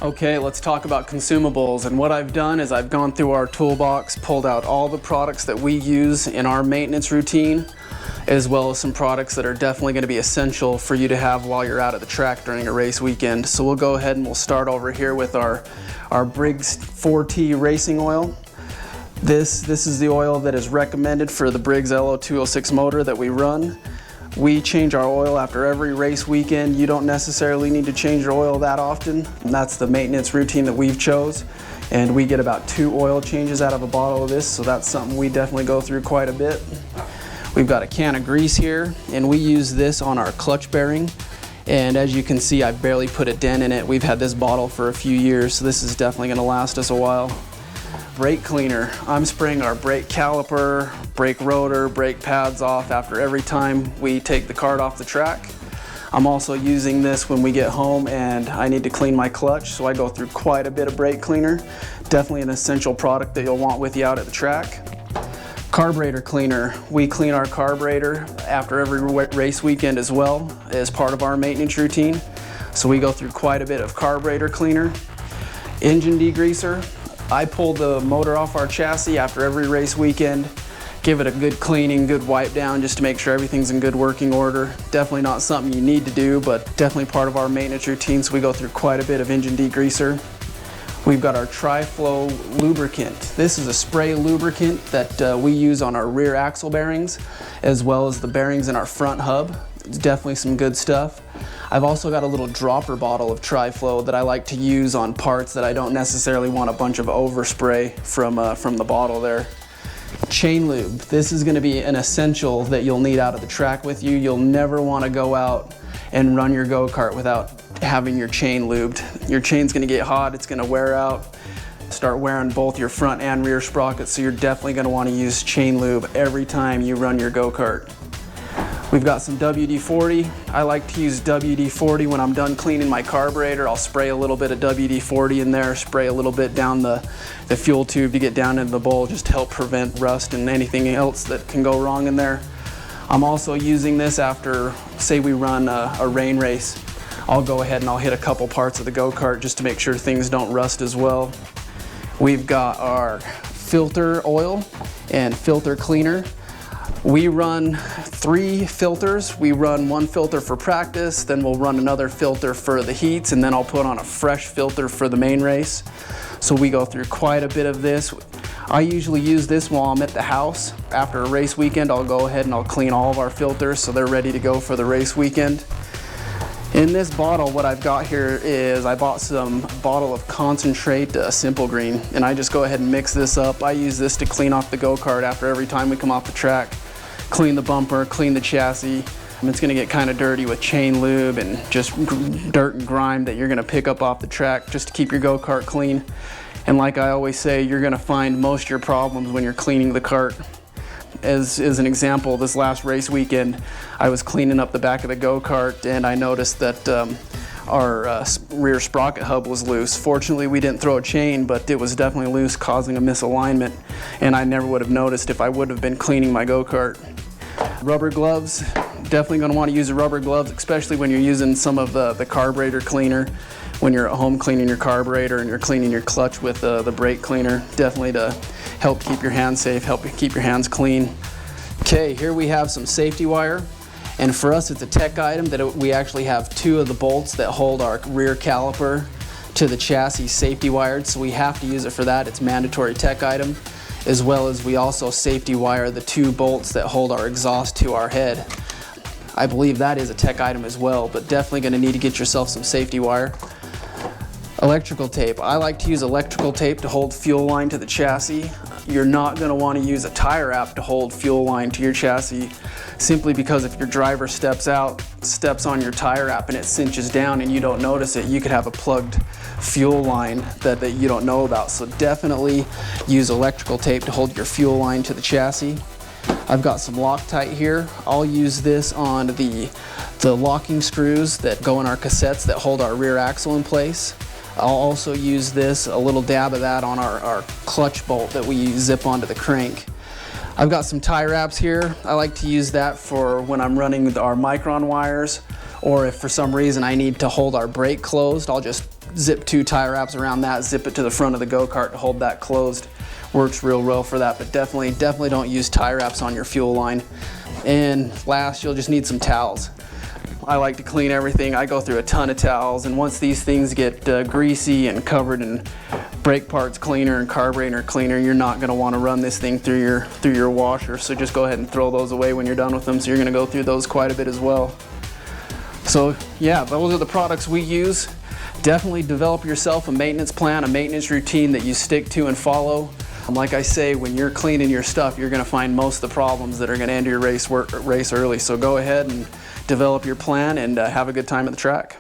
Okay, let's talk about consumables. And what I've done is I've gone through our toolbox, pulled out all the products that we use in our maintenance routine, as well as some products that are definitely going to be essential for you to have while you're out at the track during a race weekend. So we'll go ahead and we'll start over here with our Briggs 4T racing oil. This is the oil that is recommended for the Briggs LO206 motor that we run. We change our oil after every race weekend. You don't necessarily need to change your oil that often. And that's the maintenance routine that we've chose. And we get about 2 oil changes out of a bottle of this, so that's something we definitely go through quite a bit. We've got a can of grease here, and we use this on our clutch bearing. And as you can see, I barely put a dent in it. We've had this bottle for a few years, so this is definitely gonna last us a while. Brake cleaner. I'm spraying our brake caliper, brake rotor, brake pads off after every time we take the cart off the track. I'm also using this when we get home and I need to clean my clutch, so I go through quite a bit of brake cleaner. Definitely an essential product that you'll want with you out at the track. Carburetor cleaner. We clean our carburetor after every race weekend as well as part of our maintenance routine. So we go through quite a bit of carburetor cleaner. Engine degreaser. I pull the motor off our chassis after every race weekend, give it a good cleaning, good wipe down just to make sure everything's in good working order. Definitely not something you need to do, but definitely part of our maintenance routine, so we go through quite a bit of engine degreaser. We've got our Tri-Flow lubricant. This is a spray lubricant that we use on our rear axle bearings, as well as the bearings in our front hub. It's definitely some good stuff. I've also got a little dropper bottle of Tri-Flow that I like to use on parts that I don't necessarily want a bunch of overspray from the bottle there. Chain lube. This is going to be an essential that you'll need out of the track with you. You'll never want to go out and run your go-kart without having your chain lubed. Your chain's going to get hot, it's going to wear out, start wearing both your front and rear sprockets, so you're definitely going to want to use chain lube every time you run your go-kart. We've got some WD-40. I like to use WD-40 when I'm done cleaning my carburetor. I'll spray a little bit of WD-40 in there, spray a little bit down the fuel tube to get down into the bowl, just to help prevent rust and anything else that can go wrong in there. I'm also using this after, say we run a rain race. I'll go ahead and I'll hit a couple parts of the go-kart just to make sure things don't rust as well. We've got our filter oil and filter cleaner. We run 3 filters. We run 1 filter for practice, then we'll run another filter for the heats, and then I'll put on a fresh filter for the main race. So we go through quite a bit of this. I usually use this while I'm at the house. After a race weekend, I'll go ahead and I'll clean all of our filters so they're ready to go for the race weekend. In this bottle, what I've got here is I bought some bottle of concentrate Simple Green, and I just go ahead and mix this up. I use this to clean off the go-kart after every time we come off the track. Clean the bumper, clean the chassis. It's gonna get kind of dirty with chain lube and just dirt and grime that you're gonna pick up off the track just to keep your go-kart clean. And like I always say, you're gonna find most of your problems when you're cleaning the kart. As an example, this last race weekend, I was cleaning up the back of the go-kart and I noticed that our rear sprocket hub was loose. Fortunately, we didn't throw a chain, but it was definitely loose, causing a misalignment, and I never would have noticed if I would have been cleaning my go-kart. Rubber gloves, definitely going to want to use the rubber gloves, especially when you're using some of the carburetor cleaner, when you're at home cleaning your carburetor and you're cleaning your clutch with the brake cleaner, definitely to help keep your hands safe, help keep your hands clean. Okay, here we have some safety wire. And for us, it's a tech item that we actually have 2 of the bolts that hold our rear caliper to the chassis safety wired, so we have to use it for that. It's a mandatory tech item, as well as we also safety wire the 2 bolts that hold our exhaust to our head. I believe that is a tech item as well, but definitely going to need to get yourself some safety wire. Electrical tape. I like to use electrical tape to hold fuel line to the chassis. You're not going to want to use a tire wrap to hold fuel line to your chassis, simply because if your driver steps on your tire wrap and it cinches down and you don't notice it, you could have a plugged fuel line that you don't know about. So definitely use electrical tape to hold your fuel line to the chassis. I've got some Loctite here. I'll use this on the locking screws that go in our cassettes that hold our rear axle in place. I'll also use this, a little dab of that, on our clutch bolt that we zip onto the crank. I've got some tie wraps here. I like to use that for when I'm running our Micron wires, or if for some reason I need to hold our brake closed, I'll just zip 2 tie wraps around that, zip it to the front of the go-kart to hold that closed. Works real well for that, but definitely don't use tie wraps on your fuel line. And last, you'll just need some towels. I like to clean everything. I go through a ton of towels, and once these things get greasy and covered in brake parts cleaner and carburetor cleaner, you're not going to want to run this thing through your washer. So just go ahead and throw those away when you're done with them. So you're going to go through those quite a bit as well. So yeah, those are the products we use. Definitely develop yourself a maintenance plan, a maintenance routine that you stick to and follow. Like I say, when you're cleaning your stuff, you're going to find most of the problems that are going to end your race early. So go ahead and develop your plan and have a good time at the track.